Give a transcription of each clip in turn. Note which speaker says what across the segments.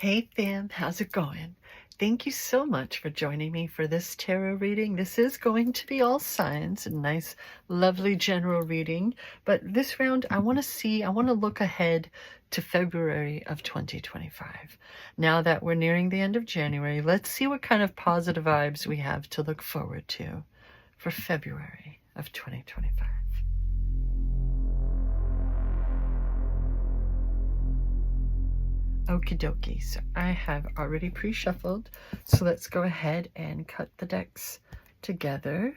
Speaker 1: Hey fam, how's it going? Thank you so much for joining me for this tarot reading. This is going to be all signs, a nice, lovely general reading. But this round, I want to look ahead to February of 2025. Now that we're nearing the end of January, let's see what kind of positive vibes we have to look forward to for February of 2025. Okie dokie, so I have already pre-shuffled, so let's go ahead and cut the decks together.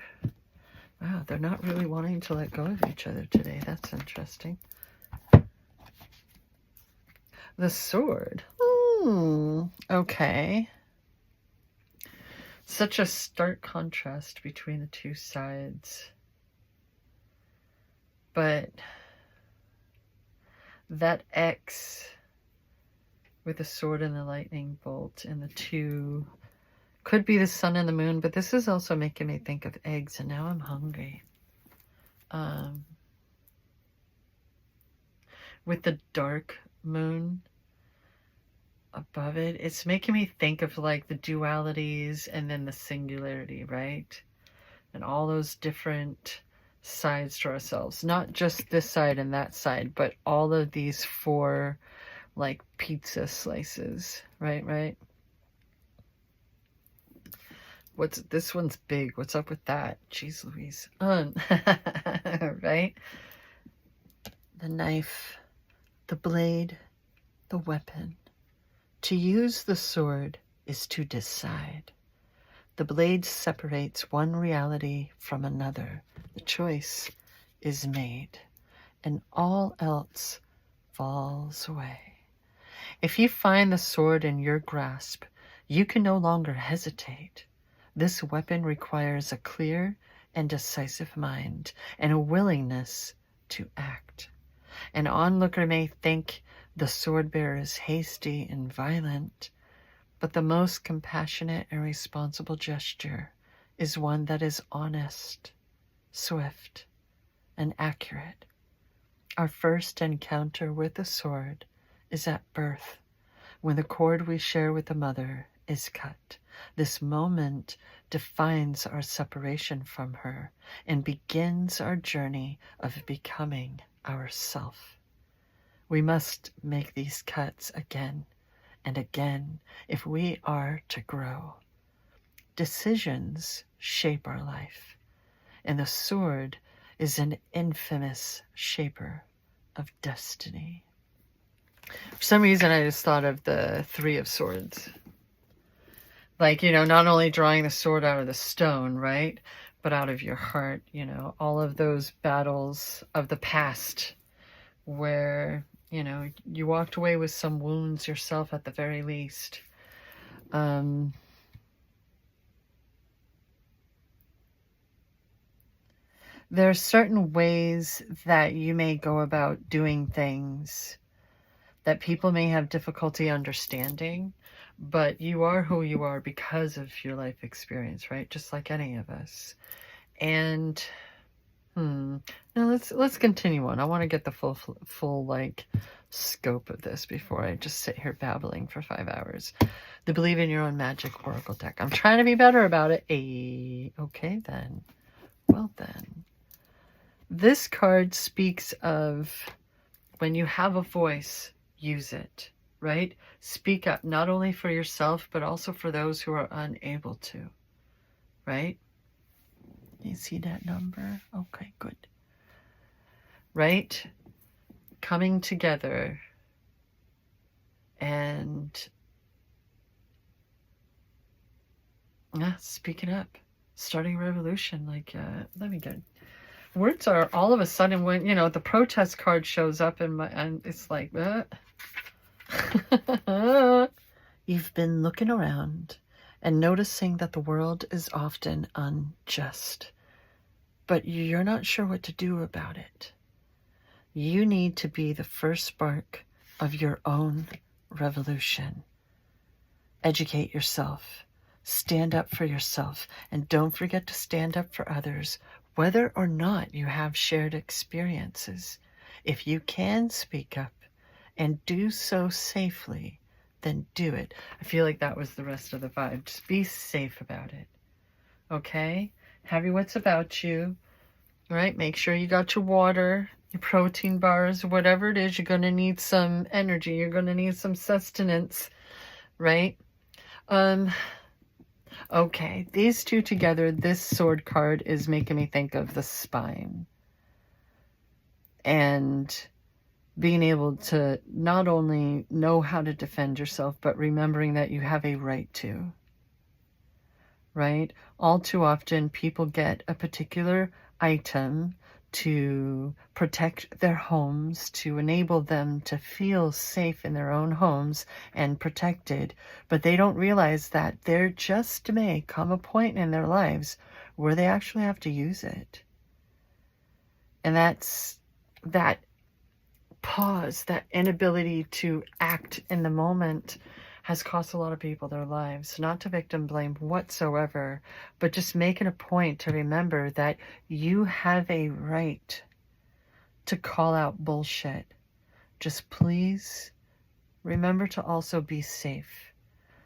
Speaker 1: Wow, they're not really wanting to let go of each other today. That's interesting. The sword. Okay. Such a stark contrast between the two sides. But that X with the sword and the lightning bolt and the two could be the sun and the moon, but this is also making me think of eggs, and now I'm hungry. With the dark moon above it, it's making me think of like the dualities and then the singularity, right? And all those different sides to ourselves, not just this side and that side, but all of these four like pizza slices, right? What's this one's big? What's up with that? Jeez Louise. Right? The knife, the blade, the weapon. To use the sword is to decide. The blade separates one reality from another. The choice is made, and all else falls away. If you find the sword in your grasp, you can no longer hesitate. This weapon requires a clear and decisive mind and a willingness to act. An onlooker may think the sword bearer is hasty and violent, but the most compassionate and responsible gesture is one that is honest, swift, and accurate. Our first encounter with the sword is at birth, when the cord we share with the mother is cut. This moment defines our separation from her and begins our journey of becoming ourself. We must make these cuts again and again if we are to grow. Decisions shape our life, and the sword is an infamous shaper of destiny. For some reason, I just thought of the Three of Swords. Like, not only drawing the sword out of the stone, right? But out of your heart, all of those battles of the past where, you walked away with some wounds yourself at the very least. There are certain ways that you may go about doing things that people may have difficulty understanding, but you are who you are because of your life experience, right? Just like any of us. And now let's continue on. I want to get the full like scope of this before I just sit here babbling for 5 hours. The Believe in Your Own Magic Oracle deck. I'm trying to be better about it. Okay then. Well then. This card speaks of when you have a voice, use it, right? Speak up, not only for yourself, but also for those who are unable to, right? You see that number? Okay, good. Right? Coming together and speaking up, starting a revolution. Like, let me get words are all of a sudden when, the protest card shows up and it's like, You've been looking around and noticing that the world is often unjust, but you're not sure what to do about it. You need to be the first spark of your own revolution. Educate yourself, stand up for yourself, and don't forget to stand up for others, whether or not you have shared experiences. If you can speak up and do so safely, then do it. I feel like that was the rest of the vibe. Just be safe about it. Okay? Have your wits about you. All right? Make sure you got your water, your protein bars, whatever it is. You're going to need some energy. You're going to need some sustenance. Right? Okay. These two together, this sword card is making me think of the spine. And being able to not only know how to defend yourself, but remembering that you have a right to. Right? All too often, people get a particular item to protect their homes, to enable them to feel safe in their own homes and protected, but they don't realize that there just may come a point in their lives where they actually have to use it. And that's that pause, that inability to act in the moment has cost a lot of people their lives. Not to victim blame whatsoever, but just making a point to remember that you have a right to call out bullshit. Just please remember to also be safe.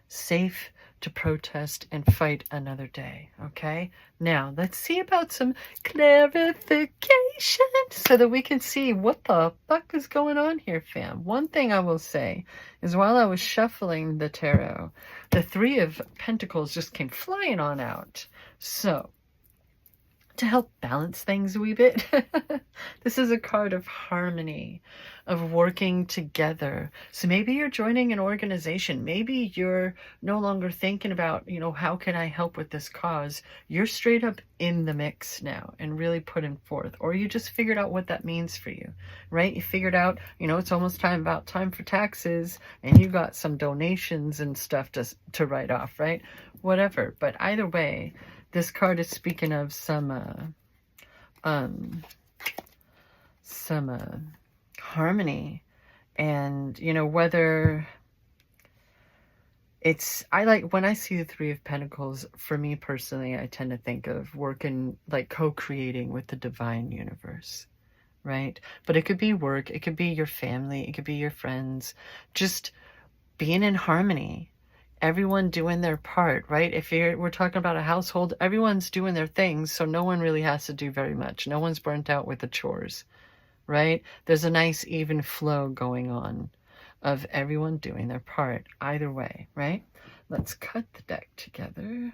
Speaker 1: Safe to protest and fight another day, okay? Now, let's see about some clarification so that we can see what the fuck is going on here, fam. One thing I will say is while I was shuffling the tarot, the Three of Pentacles just came flying on out. So, to help balance things a wee bit, this is a card of harmony, of working together. So maybe you're joining an organization. Maybe you're no longer thinking about, how can I help with this cause? You're straight up in the mix now and really putting forth. Or you just figured out what that means for you, right? You figured out, it's almost time for taxes, and you got some donations and stuff to write off, right? Whatever. But either way, this card is speaking of some harmony, and whether it's, when I see the Three of Pentacles, for me personally, I tend to think of working, like co-creating with the divine universe, right? But it could be work, it could be your family, it could be your friends, just being in harmony. Everyone doing their part, right? If we're talking about a household, everyone's doing their things, so no one really has to do very much. No one's burnt out with the chores, right? There's a nice even flow going on of everyone doing their part, either way, right? Let's cut the deck together.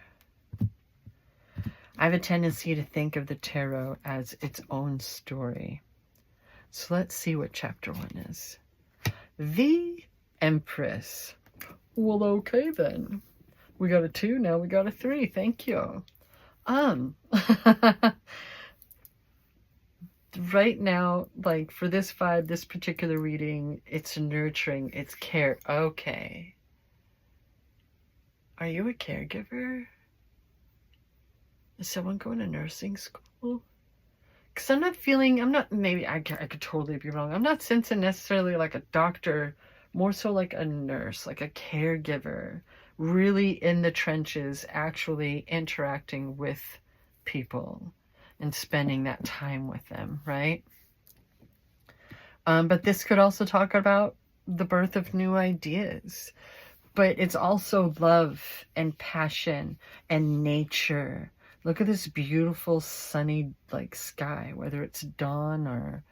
Speaker 1: I have a tendency to think of the tarot as its own story. So let's see what chapter 1 is. The Empress. Well, okay then. We got a 2, now we got a 3. Thank you. Right now, like for this vibe, this particular reading, it's nurturing, it's care. Okay. Are you a caregiver? Is someone going to nursing school? Because maybe I could totally be wrong. I'm not sensing necessarily like a doctor, more so like a nurse, like a caregiver, really in the trenches, actually interacting with people and spending that time with them, right? But this could also talk about the birth of new ideas. But it's also love and passion and nature. Look at this beautiful sunny sky, whether it's dawn or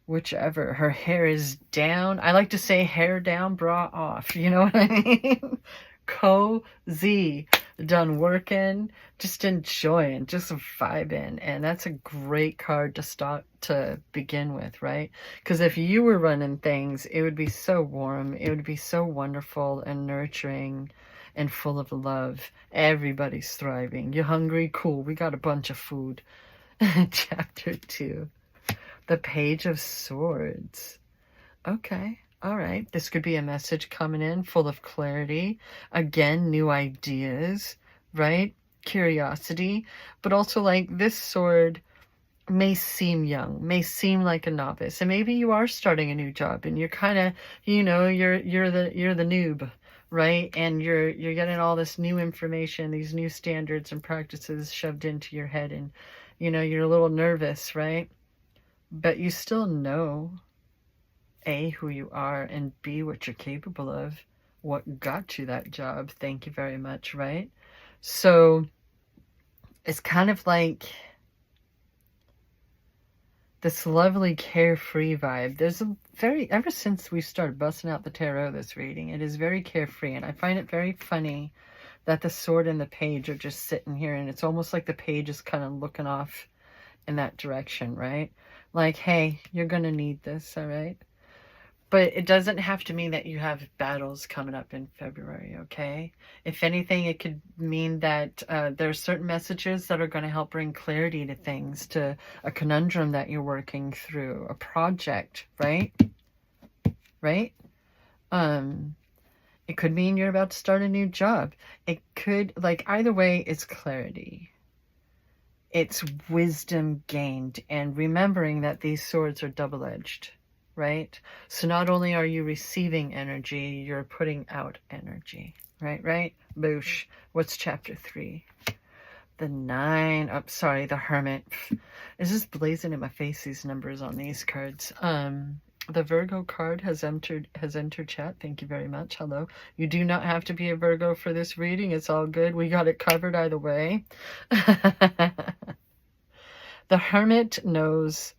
Speaker 1: whichever. Her hair is down. I like to say hair down, bra off. You know what I mean? Cozy. Done working. Just enjoying. Just vibing. And that's a great card to start to begin with, right? Because if you were running things, it would be so warm. It would be so wonderful and nurturing and full of love. Everybody's thriving. You hungry? Cool. We got a bunch of food. Chapter 2. The Page of Swords. Okay. All right. This could be a message coming in full of clarity. Again, new ideas, right? Curiosity. But also this sword may seem young, may seem like a novice. And maybe you are starting a new job and you're kind of, you're the noob, right? And you're getting all this new information, these new standards and practices shoved into your head, and you're a little nervous, right? But you still know, A, who you are, and B, what you're capable of. what got you that job. Thank you very much, right? So it's kind of like this lovely carefree vibe. There's a ever since we started busting out the tarot this reading, it is very carefree, and I find it very funny that the sword and the page are just sitting here, and it's almost like the page is kind of looking off in that direction, right? Like, hey, you're gonna need this, all right? But it doesn't have to mean that you have battles coming up in February, okay? If anything, it could mean that there are certain messages that are going to help bring clarity to things, to a conundrum that you're working through, a project, right? Right? It could mean you're about to start a new job. It could, like, either way, it's clarity. It's wisdom gained, and remembering that these swords are double-edged. Right? So not only are you receiving energy, you're putting out energy. Right? Boosh. What's chapter 3? The 9. Oh, sorry, the Hermit. It's just blazing in my face, these numbers on these cards. The Virgo card has entered chat. Thank you very much. Hello. You do not have to be a Virgo for this reading. It's all good. We got it covered either way. The Hermit knows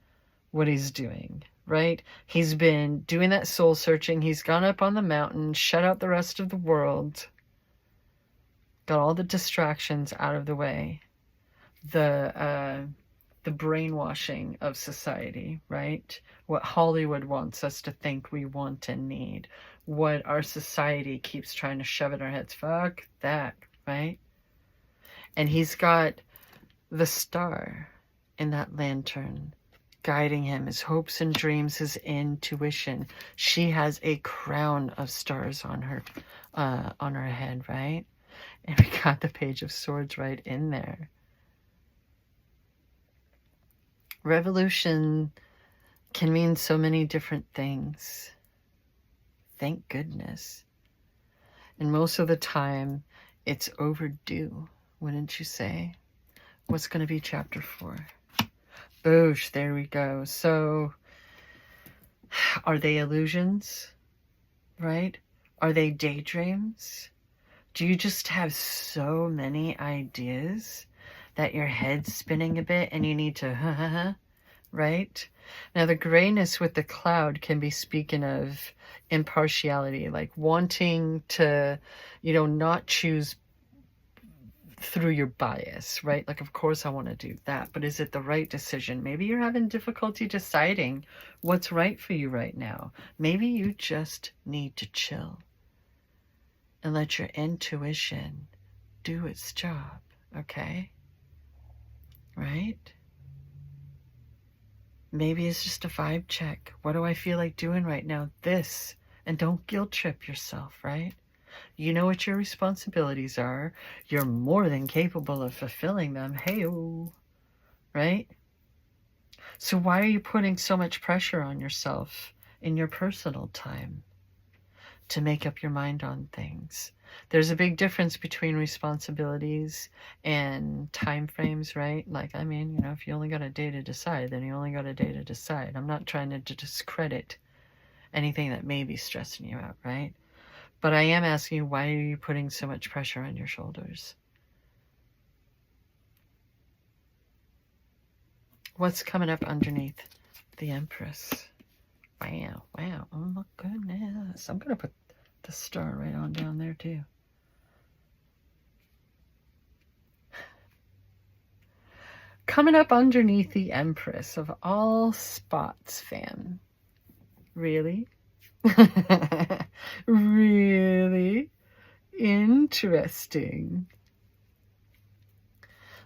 Speaker 1: what he's doing. Right? He's been doing that soul searching. He's gone up on the mountain, shut out the rest of the world, got all the distractions out of the way, the brainwashing of society, right? What Hollywood wants us to think we want and need, what our society keeps trying to shove in our heads. Fuck that, right? And he's got the star in that lantern guiding him, his hopes and dreams, his intuition. She has a crown of stars on her head, right? And we got the Page of Swords right in there. Revolution can mean so many different things. Thank goodness. And most of the time, it's overdue, wouldn't you say? What's going to be chapter 4? Boosh, there we go. So, are they illusions? Right? Are they daydreams? Do you just have so many ideas that your head's spinning a bit and you need to, right? Now, the grayness with the cloud can be speaking of impartiality, like wanting to, not choose through your bias, right? Like, of course I want to do that, but is it the right decision? Maybe you're having difficulty deciding what's right for you right now. Maybe you just need to chill and let your intuition do its job, okay? Right? Maybe it's just a vibe check. What do I feel like doing right now? This. And don't guilt trip yourself, right? You know what your responsibilities are. You're more than capable of fulfilling them. Hey-o. Right? So why are you putting so much pressure on yourself in your personal time to make up your mind on things? There's a big difference between responsibilities and time frames, right? Like, I mean, if you only got a day to decide, then you only got a day to decide. I'm not trying to discredit anything that may be stressing you out, right? But I am asking you, why are you putting so much pressure on your shoulders? What's coming up underneath the Empress? Wow. Oh my goodness. I'm going to put the star right on down there too. Coming up underneath the Empress of all spots, fam. Really? Really interesting.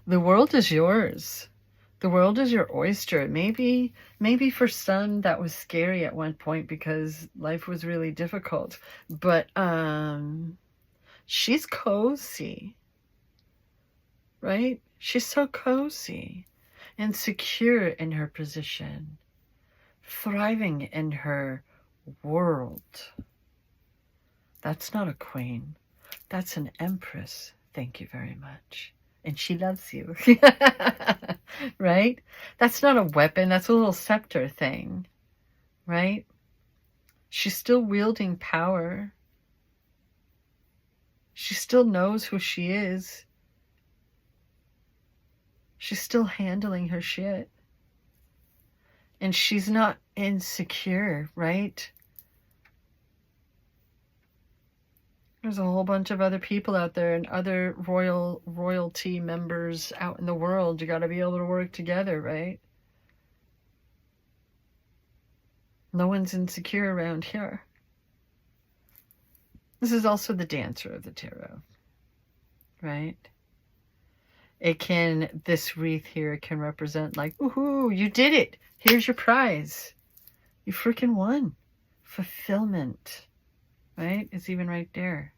Speaker 1: The world is yours. The world is your oyster. Maybe for some that was scary at one point because life was really difficult. But she's cozy. Right? She's so cozy and secure in her position, thriving in her world. That's not a queen. That's an empress. Thank you very much. And she loves you. Right? That's not a weapon. That's a little scepter thing. Right? She's still wielding power. still knows who she is. She's still handling her shit. And she's not insecure, right? There's a whole bunch of other people out there and other royalty members out in the world. You got to be able to work together, right? No one's insecure around here. This is also the Dancer of the Tarot, right? It can, this wreath here can represent like, woohoo, you did it. Here's your prize. You freaking won. Fulfillment, right? It's even right there.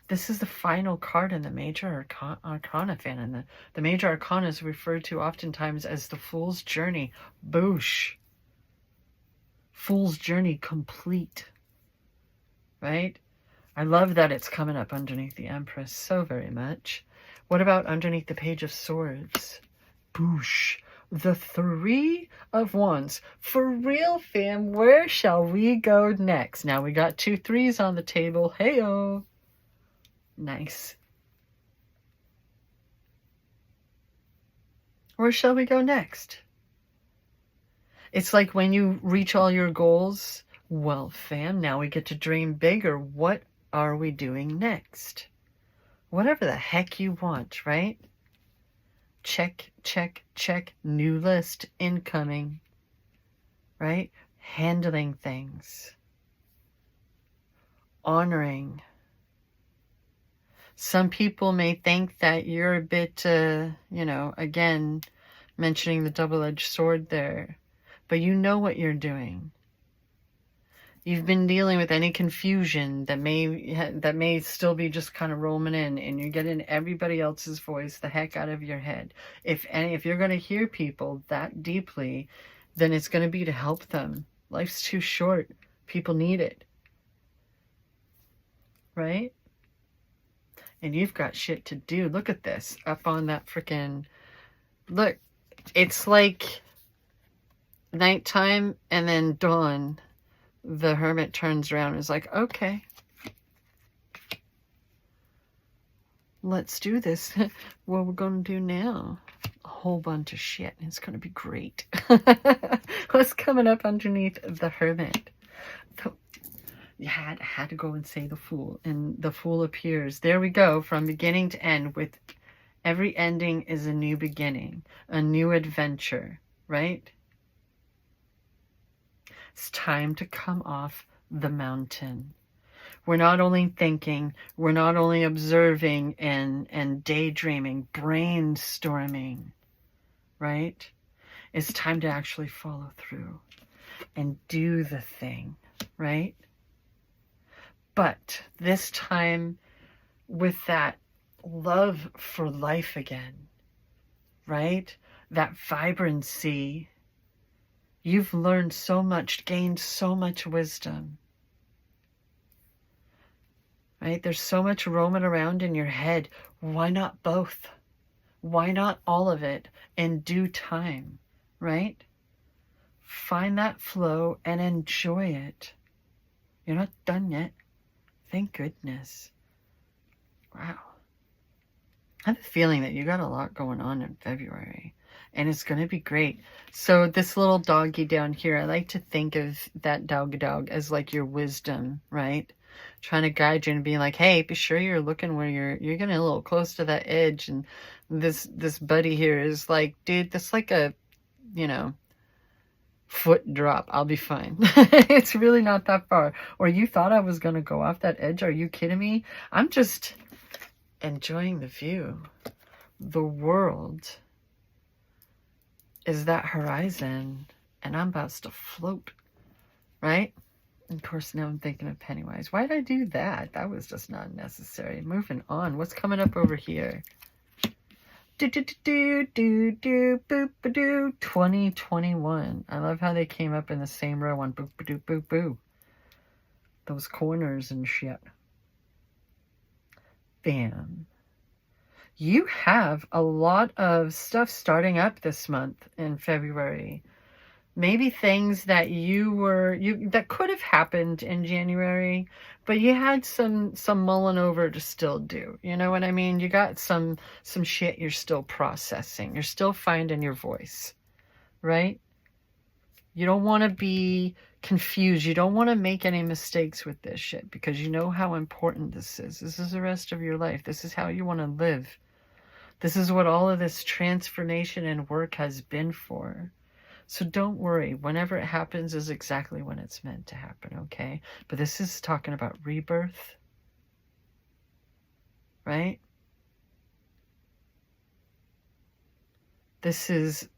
Speaker 1: This is the final card in the Major Arcana fan. And the Major Arcana is referred to oftentimes as the Fool's Journey. Boosh. Fool's Journey complete. Right? I love that it's coming up underneath the Empress so very much. What about underneath the Page of Swords? Boosh. The Three of Wands. For real, fam, where shall we go next? Now we got 2 3s on the table. Hey-o. Nice. Where shall we go next? It's like when you reach all your goals, well, fam, now we get to dream bigger. What are we doing next? Whatever the heck you want, right? Check, check, check. New list incoming, right? Handling things. Honoring. Some people may think that you're a bit, again, mentioning the double-edged sword there, but you know what you're doing. You've been dealing with any confusion that may still be just kind of roaming in, and you're getting everybody else's voice the heck out of your head. If you're going to hear people that deeply, then it's going to be to help them. Life's too short. People need it. Right? And you've got shit to do. Look at this. Up on that freaking... Look. It's like nighttime and then dawn. The Hermit turns around and is like, okay. Let's do this. What we're going to do now? A whole bunch of shit. It's going to be great. What's coming up underneath the Hermit? You had to go and say the Fool, and the Fool appears. There we go, from beginning to end. With every ending is a new beginning, a new adventure, right? It's time to come off the mountain. We're not only thinking, we're not only observing and daydreaming, brainstorming, right? It's time to actually follow through and do the thing, right? But this time with that love for life again, right? That vibrancy. You've learned so much, gained so much wisdom, right? There's so much roaming around in your head. Why not both? Why not all of it in due time, right? Find that flow and enjoy it. You're not done yet. Thank goodness. Wow. I have a feeling that you got a lot going on in February. And it's going to be great. So this little doggy down here, I like to think of that dog as like your wisdom, right? Trying to guide you and being like, hey, be sure you're looking where you're getting a little close to that edge. And this buddy here is like, dude, that's like a, foot drop. I'll be fine. It's really not that far. Or you thought I was going to go off that edge? Are you kidding me? I'm just enjoying the view. The world is that horizon, and I'm about to float, right? Of course, now I'm thinking of Pennywise. Why did I do that? That was just not necessary. Moving on. What's coming up over here? 2021. I love how they came up in the same row on boop, boop, boop, boop. Those corners and shit. Bam. You have a lot of stuff starting up this month in February. Maybe things that that could have happened in January, but you had some mulling over to still do. You know what I mean? You got some shit you're still processing. You're still finding your voice, right? You don't want to be confused. You don't want to make any mistakes with this shit because you know how important this is. This is the rest of your life. This is how you want to live. This is what all of this transformation and work has been for. So don't worry. Whenever it happens is exactly when it's meant to happen, okay? But this is talking about rebirth, right? This is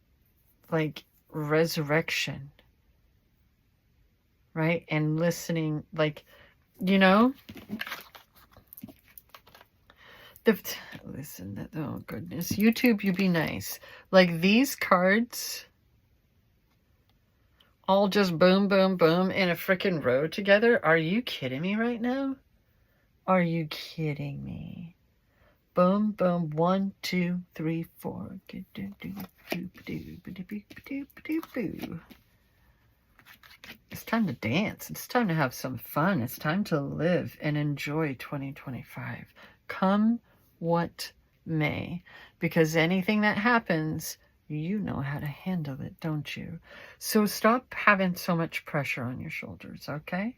Speaker 1: like resurrection, right? And listening, like, you know, listen, oh goodness, YouTube, you be nice. Like these cards all just boom, boom, boom in a freaking row together. Are you kidding me right now? Are you kidding me? Boom, boom, 1, 2, 3, 4. It's time to dance. It's time to have some fun. It's time to live and enjoy 2025. Come what may. Because anything that happens, you know how to handle it, don't you? So stop having so much pressure on your shoulders, okay?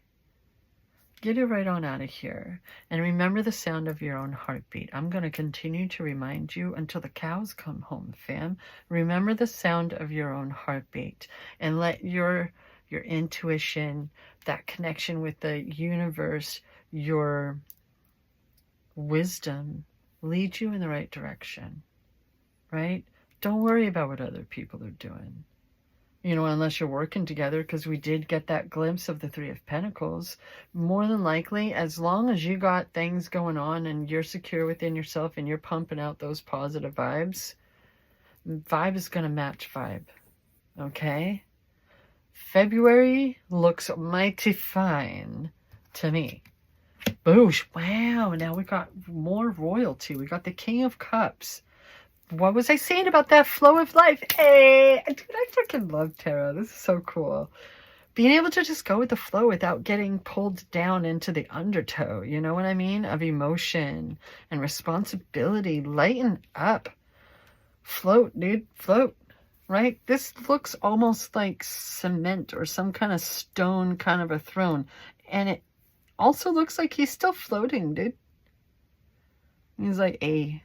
Speaker 1: Get it right on out of here. And remember the sound of your own heartbeat. I'm going to continue to remind you until the cows come home, fam. Remember the sound of your own heartbeat. And let your intuition, that connection with the universe, your wisdom lead you in the right direction, right? Don't worry about what other people are doing. You know, unless you're working together, because we did get that glimpse of the Three of Pentacles. More than likely, as long as you got things going on and you're secure within yourself and you're pumping out those positive vibes, vibe is going to match vibe. Okay? February looks mighty fine to me. Boosh. Wow. Now we got more royalty. We got the King of Cups. What was I saying about that flow of life? Hey, dude, I freaking love tarot. This is so cool. Being able to just go with the flow without getting pulled down into the undertow, you know what I mean? Of emotion and responsibility. Lighten up. Float, dude. Float. Right? This looks almost like cement or some kind of stone kind of a throne. And it also looks like he's still floating, dude. He's like, hey.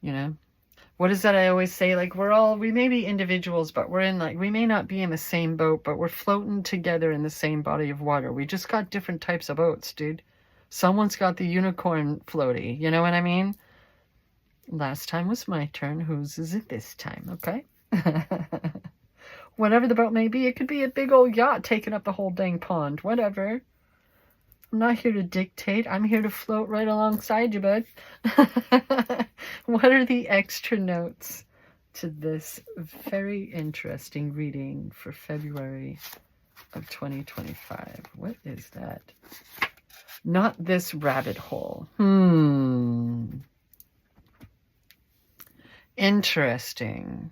Speaker 1: You know, what is that I always say? Like, we may be individuals, but we may not be in the same boat, but we're floating together in the same body of water. We just got different types of boats, dude. Someone's got the unicorn floaty. You know what I mean? Last time was my turn. Whose is it this time? Okay. Whatever the boat may be, it could be a big old yacht taking up the whole dang pond. Whatever. I'm not here to dictate. I'm here to float right alongside you, bud. What are the extra notes to this very interesting reading for February of 2025? What is that? Not this rabbit hole. Interesting.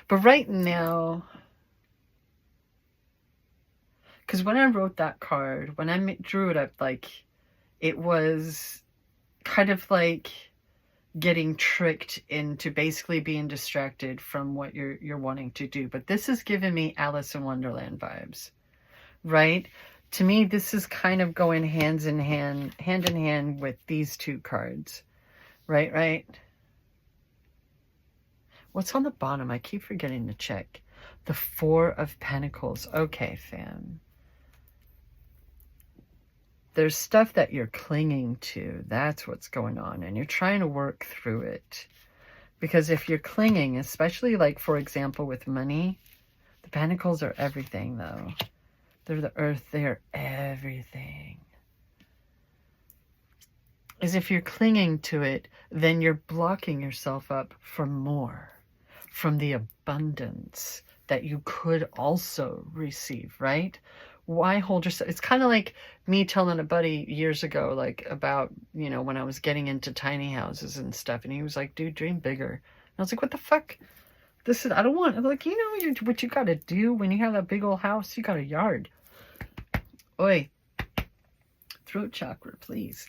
Speaker 1: But right now, because when I wrote that card, when I drew it up, like, it was kind of like getting tricked into basically being distracted from what you're wanting to do. But this is giving me Alice in Wonderland vibes, right? To me, this is kind of going hand in hand with these two cards, right? What's on the bottom? I keep forgetting to check. The Four of Pentacles. Okay, fam. There's stuff that you're clinging to. That's what's going on. And you're trying to work through it. Because if you're clinging, especially like, for example, with money, the Pentacles are everything, though. They're the earth. They're everything. Is if you're clinging to it, then you're blocking yourself up for more. From the abundance that you could also receive, right? Why hold yourself? It's kind of like me telling a buddy years ago, like, about, you know, when I was getting into tiny houses and stuff. And he was like, dude, dream bigger. And I was like, what the fuck? This is, I don't want, like, you know, what you gotta do when you have that big old house, you got a yard. Oi. Throat chakra, please.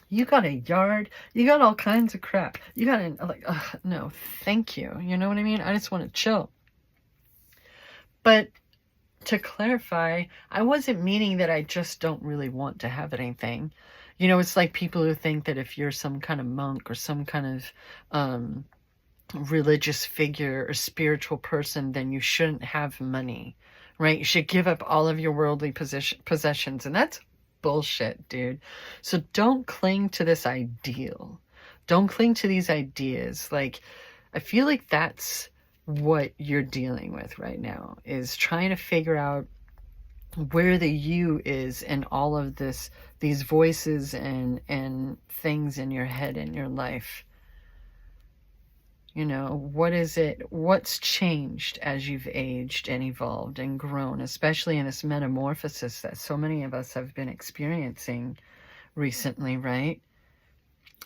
Speaker 1: You got a yard. You got all kinds of crap. You got like, no, thank you. You know what I mean? I just want to chill. But to clarify, I wasn't meaning that I just don't really want to have anything. You know, it's like people who think that if you're some kind of monk or some kind of religious figure or spiritual person, then you shouldn't have money, right? You should give up all of your worldly possessions. And that's bullshit, dude. So don't cling to this ideal. Don't cling to these ideas. Like, I feel like that's what you're dealing with right now, is trying to figure out where the you is in all of this, these voices and things in your head, in your life. You know, what is it? What's changed as you've aged and evolved and grown, especially in this metamorphosis that so many of us have been experiencing recently, right?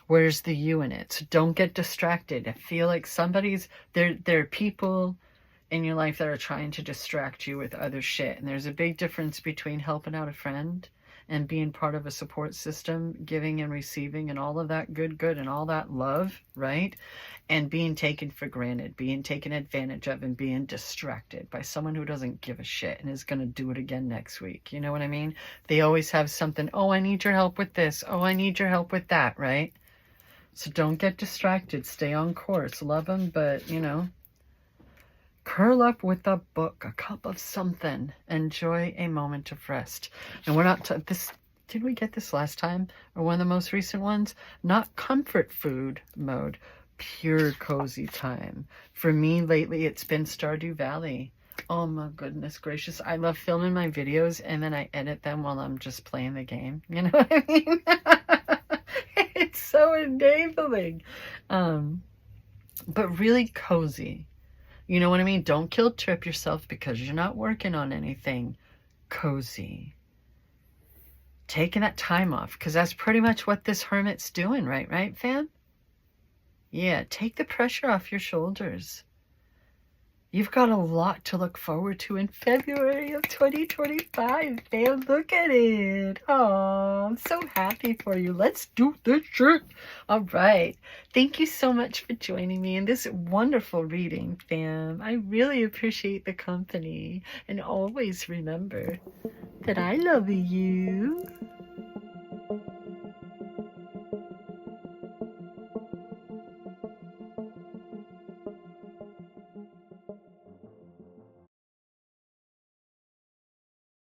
Speaker 1: Where's the you in it? So don't get distracted. I feel like there are people in your life that are trying to distract you with other shit. And there's a big difference between helping out a friend and being part of a support system, giving and receiving and all of that good and all that love, right? And being taken for granted, being taken advantage of, and being distracted by someone who doesn't give a shit and is going to do it again next week. You know what I mean? They always have something, oh, I need your help with this. Oh, I need your help with that, right? So don't get distracted. Stay on course. Love them, but, you know, curl up with a book, a cup of something. Enjoy a moment of rest. And we're not, did we get this last time? Or one of the most recent ones? Not comfort food mode. Pure cozy time. For me lately, it's been Stardew Valley. Oh my goodness gracious. I love filming my videos and then I edit them while I'm just playing the game. You know what I mean? It's so enabling. But really cozy. You know what I mean? Don't guilt trip yourself because you're not working on anything. Cozy. Taking that time off, because that's pretty much what this hermit's doing, right, fam? Yeah, take the pressure off your shoulders. You've got a lot to look forward to in February of 2025, fam. Look at it. Oh, I'm so happy for you. Let's do this shit. All right. Thank you so much for joining me in this wonderful reading, fam. I really appreciate the company. And always remember that I love you.